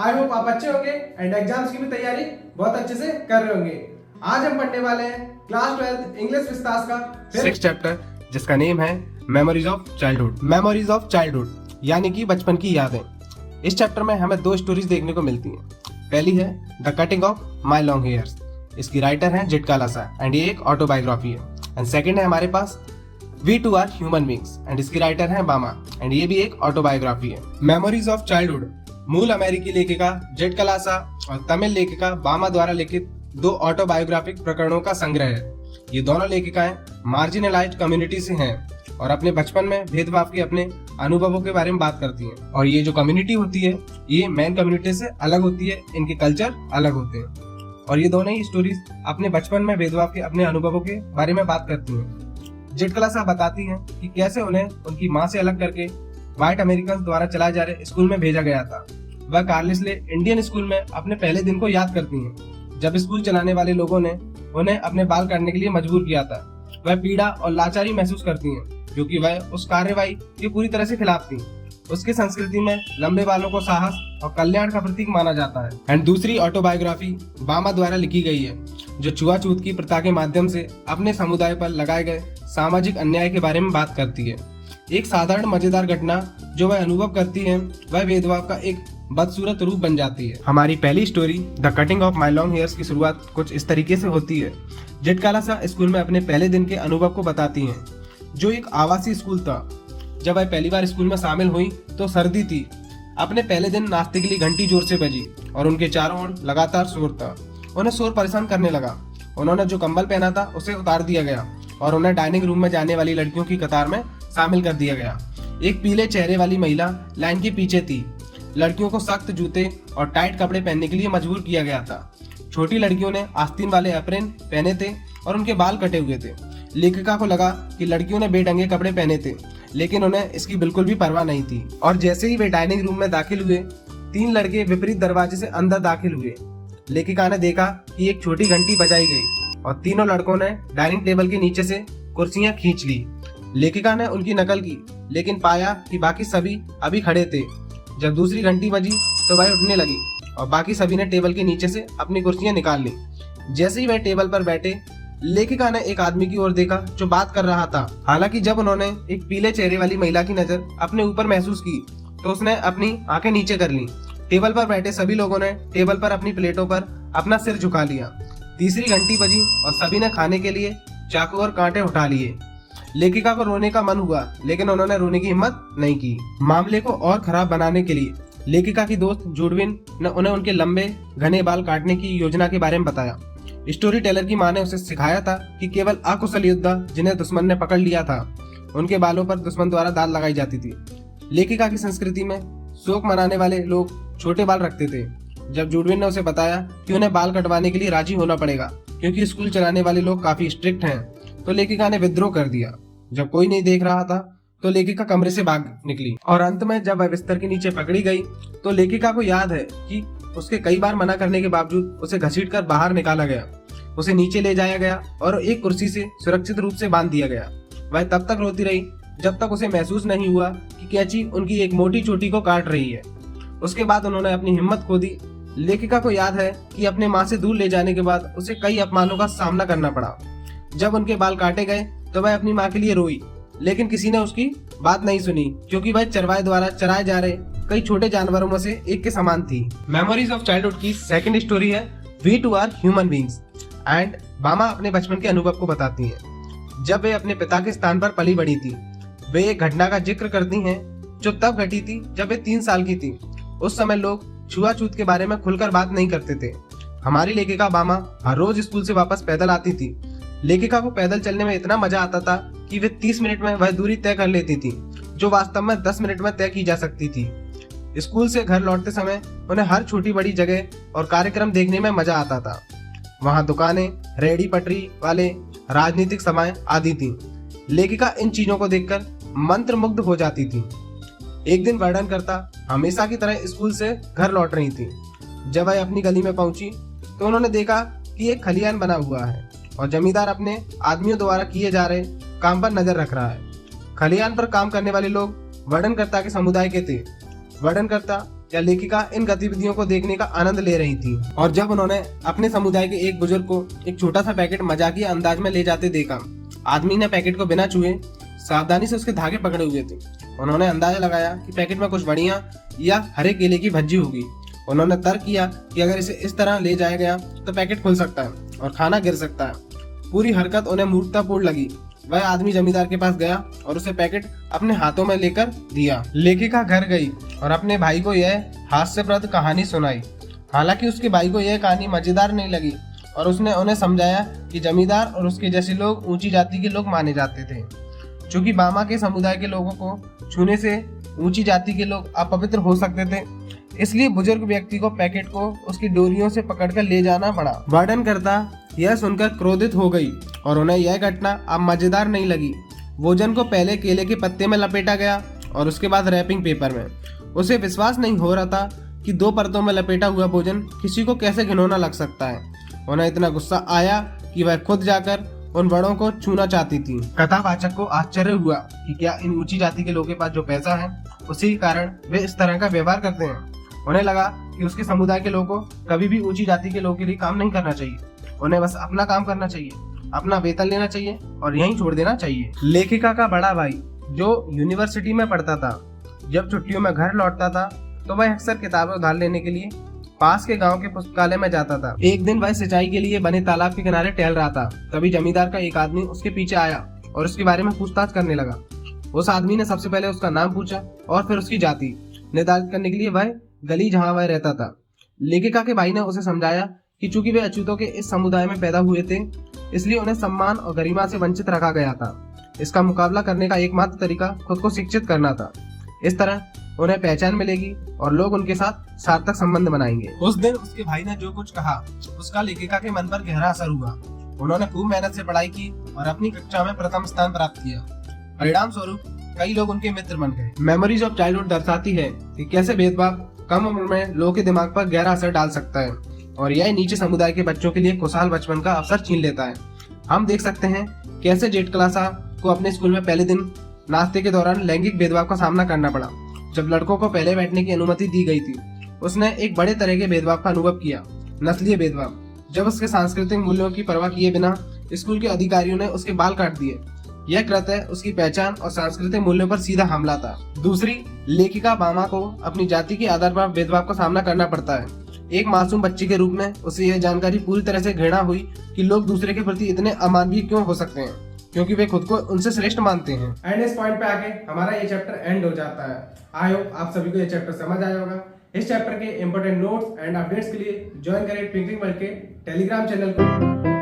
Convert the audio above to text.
I hope आप अच्छे होंगे एंड एग्जाम्स की भी तैयारी बहुत अच्छे से कर रहे होंगे। आज हम पढ़ने वाले हैं क्लास 12 इंग्लिश विस्तार का 6th चैप्टर, जिसका नेम है memories of childhood. Memories of childhood यानी कि बचपन की यादें। इस चैप्टर में हमें दो स्टोरीज देखने को मिलती हैं। पहली है the cutting of my long hairs, इसकी राइटर है जिट कालासा एंड ये एक ऑटोबायोग्राफी है। एंड सेकंड है हमारे पास we to are human beings and इसकी राइटर है बामा एंड ये भी एक ऑटोबायोग्राफी है। मेमोरीज ऑफ चाइल्डहुड मूल अमेरिकी लेखिका जिट कालासा और तमिल लेखिका बामा द्वारा लिखित दो ऑटोबायोग्राफिक प्रकरणों का संग्रह है। ये दोनों लेखिकाएं मार्जिनलाइज्ड कम्युनिटी से हैं और अपने बचपन में भेदभाव के अपने अनुभवों के बारे में बात करती हैं। और ये जो कम्युनिटी होती है ये मेन कम्युनिटी से अलग होती है, इनके कल्चर अलग होते हैं और ये दोनों ही स्टोरीज अपने बचपन में भेदभाव के अपने अनुभवों के बारे में बात करती हैं। जिट कालासा बताती हैं कि कैसे उन्हें उनकी माँ से अलग करके व्हाइट अमेरिकन द्वारा चलाए जा रहे स्कूल में भेजा गया था। वह कार्लेसले इंडियन स्कूल में अपने पहले दिन को याद करती हैं, जब स्कूल चलाने वाले लोगों ने उन्हें अपने बाल काटने के लिए मजबूर किया था। वह पीड़ा और लाचारी महसूस करती हैं क्योंकि वह उस कार्यवाही के पूरी तरह से खिलाफ थी। उसकी संस्कृति में लंबे बालों को साहस और कल्याण का प्रतीक माना जाता है। एंड दूसरी ऑटोबायोग्राफी बामा द्वारा लिखी गई है, जो छुआछूत की प्रथा के माध्यम से अपने समुदाय पर लगाए गए सामाजिक अन्याय के बारे में बात करती है। एक साधारण मजेदार घटना जो वह अनुभव करती है वह भेदभाव का एक बदसूरत रूप बन जाती है। हमारी पहली story the cutting of my long hairs की शुरुआत कुछ इस तरीके से होती है। जिट कालासा स्कूल में अपने पहले दिन के अनुभव को बताती हैं, जो एक आवासीय स्कूल था। जब वह पहली बार स्कूल में शामिल हुई तो सर्दी थी। अपने पहले दिन नाश्ते के लिए घंटी जोर से बजी और उनके चारों ओर लगातार शोर था। उन्हें शोर परेशान करने लगा। उन्होंने जो कंबल पहना था उसे उतार दिया गया और उन्हें डाइनिंग रूम में जाने वाली लड़कियों की कतार में शामिल कर दिया गया। एक पीले चेहरे वाली महिला लाइन के पीछे थी। लड़कियों को सख्त जूते और टाइट कपड़े पहनने के लिए मजबूर किया गया था। छोटी लड़कियों ने आस्तीन वाले अप्रैन पहने थे और उनके बाल कटे हुए थे। लेखिका को लगा कि लड़कियों ने बेढंगे कपड़े पहने थे, लेकिन उन्हें इसकी बिल्कुल भी परवाह नहीं थी। और जैसे ही वे डाइनिंग रूम में दाखिल हुए, तीन लड़के विपरीत दरवाजे से अंदर दाखिल हुए। लेखिका ने देखा कि एक छोटी घंटी बजाई गई और तीनों लड़कों ने डाइनिंग टेबल के नीचे से कुर्सियां खींच ली। लेखिका ने उनकी नकल की, लेकिन पाया कि बाकी सभी अभी खड़े थे। जब दूसरी घंटी बजी तो वह उठने लगी और बाकी सभी ने टेबल के नीचे से अपनी कुर्सियां निकाल ली। जैसे ही वह टेबल पर बैठे, लेखिका ने एक आदमी की ओर देखा जो बात कर रहा था। हालांकि जब उन्होंने एक पीले चेहरे वाली महिला की नजर अपने ऊपर महसूस की तो उसने अपनी आंखें नीचे कर ली। टेबल पर बैठे सभी लोगों ने टेबल पर अपनी प्लेटों पर अपना सिर झुका लिया। तीसरी घंटी बजी और सभी ने खाने के लिए चाकू और कांटे उठा लिए। लेखिका को रोने का मन हुआ, लेकिन उन्होंने रोने की हिम्मत नहीं की। मामले को और खराब बनाने के लिए लेखिका की दोस्त जूडविन ने उन्हें उनके लंबे घने बाल काटने की योजना के बारे में बताया। स्टोरी टेलर की माँ ने उसे सिखाया था कि केवल अकुशल योद्धा जिन्हें दुश्मन ने पकड़ लिया था, उनके बालों पर दुश्मन द्वारा दाल लगाई जाती थी। लेखिका की संस्कृति में शोक मनाने वाले लोग छोटे बाल रखते थे। जब जूडविन ने उसे बताया कि उन्हें बाल कटवाने के लिए राजी होना पड़ेगा क्योंकि स्कूल चलाने वाले लोग काफी स्ट्रिक्ट हैं, तो लेखिका ने विद्रोह कर दिया। जब कोई नहीं देख रहा था तो लेखिका कमरे से भाग निकली और अंत में जब वह बिस्तर के नीचे पकड़ी गई तो लेखिका को याद है कि उसके कई बार मना करने के बावजूद उसे घसीटकर बाहर निकाला गया। उसे नीचे ले जाया गया और एक कुर्सी से सुरक्षित रूप से बांध दिया गया। वह तब तक रोती रही जब तक उसे महसूस नहीं हुआ कि कैंची उनकी एक मोटी चोटी को काट रही है। उसके बाद उन्होंने अपनी हिम्मत खो दी। लेखिका को याद है कि अपने माँ से दूर ले जाने के बाद उसे कई अपमानों का सामना करना पड़ा। जब उनके बाल काटे गए तो वह अपनी माँ के लिए रोई, लेकिन किसी ने उसकी बात नहीं सुनी क्योंकि वह चरवाहे द्वारा चराए जा रहे कई छोटे जानवरों में से एक के समान थी। मेमोरीज ऑफ चाइल्डहुड की सेकंड स्टोरी है we to are human beings and Bama अपने बचपन के अनुभव को बताती हैं। जब वे अपने पिता के स्थान पर पली बढ़ी थी, वे एक घटना का जिक्र करती हैं जो तब घटी थी जब वे 3 साल की थी। उस समय लोग छुआछूत के बारे में खुलकर बात नहीं करते थे। हमारी लेखिका बामा हर रोज स्कूल से वापस पैदल आती थी। लेखिका को पैदल चलने में इतना मजा आता था कि वे 30 मिनट में वह दूरी तय कर लेती थी, जो वास्तव में 10 मिनट में तय की जा सकती थी। स्कूल से घर लौटते समय उन्हें हर छोटी बड़ी जगह और कार्यक्रम देखने में मजा आता था। वहाँ दुकानें, रेहड़ी पटरी वाले, राजनीतिक सभाएं आदि थी। लेखिका इन चीजों को देखकर मंत्रमुग्ध हो जाती थी। एक दिन वर्णनकर्ता हमेशा की तरह स्कूल से घर लौट रही थी। जब वह अपनी गली में पहुंची तो उन्होंने देखा कि एक खलियान बना हुआ है और जमींदार अपने आदमियों द्वारा किए जा रहे काम पर नजर रख रहा है। खलियान पर काम करने वाले लोग वर्णनकर्ता के समुदाय के थे। वर्णनकर्ता या लेखिका इन गतिविधियों को देखने का आनंद ले रही थी। और जब उन्होंने अपने समुदाय के एक बुजुर्ग को एक छोटा सा पैकेट मजाकिया अंदाज में ले जाते देखा, आदमी ने पैकेट को बिना छुए सावधानी से उसके धागे पकड़े हुए थे। उन्होंने अंदाजा लगाया कि पैकेट में कुछ बढ़िया या हरे केले की भज्जी होगी। उन्होंने तर्क किया कि अगर इसे इस तरह ले जाया गया तो पैकेट खुल सकता है और खाना गिर सकता है। पूरी हरकत उन्हें मूर्खतापूर्ण लगी। वह आदमी जमींदार के पास गया और उसे पैकेट अपने हाथों में लेकर दिया। लेखिका घर गई और अपने भाई को यह हास्यप्रद कहानी सुनाई। हालांकि उसके भाई को यह कहानी मजेदार नहीं लगी और उसने उन्हें समझाया कि जमींदार और उसके जैसे लोग ऊंची जाति के लोग माने जाते थे। चूंकि बामा के समुदाय के लोगों को छूने से ऊंची जाति के लोग अपवित्र हो सकते थे, इसलिए बुजुर्ग व्यक्ति को पैकेट को उसकी डोरियों से पकड़कर ले जाना पड़ा। वर्णनकर्ता यह सुनकर क्रोधित हो गई और उन्हें यह घटना अब मजेदार नहीं लगी। भोजन को पहले केले के पत्ते में लपेटा गया और उसके बाद रैपिंग पेपर में। उसे विश्वास नहीं हो रहा था कि 2 परतों में लपेटा हुआ भोजन किसी को कैसे घिनौना लग सकता है। उन्हें इतना गुस्सा आया कि वह खुद जाकर उन बड़ों को छूना चाहती थी। कथावाचक को आश्चर्य हुआ कि क्या इन ऊंची जाति के लोगों के पास जो पैसा है उसी कारण वे इस तरह का व्यवहार करते हैं। उन्हें लगा कि उसके समुदाय के लोगों को कभी भी ऊंची जाति के लोगों के लिए काम नहीं करना चाहिए। उन्हें बस अपना काम करना चाहिए, अपना वेतन लेना चाहिए और यहीं छोड़ देना चाहिए। लेखिका का बड़ा भाई जो यूनिवर्सिटी में पढ़ता था, जब छुट्टियों में घर लौटता था तो वह अक्सर किताबें उधार लेने के लिए पास के गांव के पुस्तकालय में जाता था। एक दिन वह सिंचाई के लिए बने तालाब के किनारे टहल रहा था। तभी जमींदार का एक आदमी उसके पीछे आया और उसके बारे में पूछताछ करने लगा। उस आदमी ने सबसे पहले उसका नाम पूछा और फिर उसकी जाति निर्धारित करने के लिए वह गली जहाँ वह रहता था। लेखिका के भाई ने उसे समझाया कि चूंकि वे अछूतों के इस समुदाय में पैदा हुए थे, इसलिए उन्हें सम्मान और गरिमा से वंचित रखा गया था। इसका मुकाबला करने का एकमात्र तरीका खुद को शिक्षित करना था। इस तरह उन्हें पहचान मिलेगी और लोग उनके साथ सार्थक संबंध बनाएंगे। उस दिन उसके भाई ने जो कुछ कहा उसका लेखिका के मन पर गहरा असर हुआ। उन्होंने खूब मेहनत से पढ़ाई की और अपनी कक्षा में प्रथम स्थान प्राप्त किया। परिणाम स्वरूप कई लोग उनके मित्र बन गए। मेमोरीज ऑफ चाइल्डहुड दर्शाती है कि कैसे भेदभाव कम उम्र में लोगों के दिमाग पर गहरा असर डाल सकता है और यह नीचे समुदाय के बच्चों के लिए खुशहाल बचपन का अवसर छीन लेता है। हम देख सकते हैं कैसे जेठ क्लासा को अपने स्कूल में पहले दिन नाश्ते के दौरान लैंगिक भेदभाव का सामना करना पड़ा। जब लड़कों को पहले बैठने की अनुमति दी गई थी, उसने एक बड़े तरह के भेदभाव का अनुभव किया, नस्लीय भेदभाव। जब उसके सांस्कृतिक मूल्यों की परवाह किए बिना स्कूल के अधिकारियों ने उसके बाल काट दिए। यह कृत्य उसकी पहचान और सांस्कृतिक मूल्यों पर सीधा हमला था। दूसरी, लेखिका बामा को अपनी जाति के आधार पर भेदभाव का सामना करना पड़ता है। एक मासूम बच्ची के रूप में उसे यह जानकारी पूरी तरह से घृणा हुई कि लोग दूसरे के प्रति इतने अमानवीय क्यों हो सकते हैं, क्योंकि वे खुद को उनसे श्रेष्ठ मानते हैं। एंड इस पॉइंट पे आके हमारा ये चैप्टर एंड हो जाता है। आई होप आप सभी को ये चैप्टर समझ आया होगा। इस चैप्टर के इंपॉर्टेंट नोट्स एंड अपडेट्स के लिए ज्वाइन करें ट्विंकलिंग वर्ल्ड के टेलीग्राम चैनल को।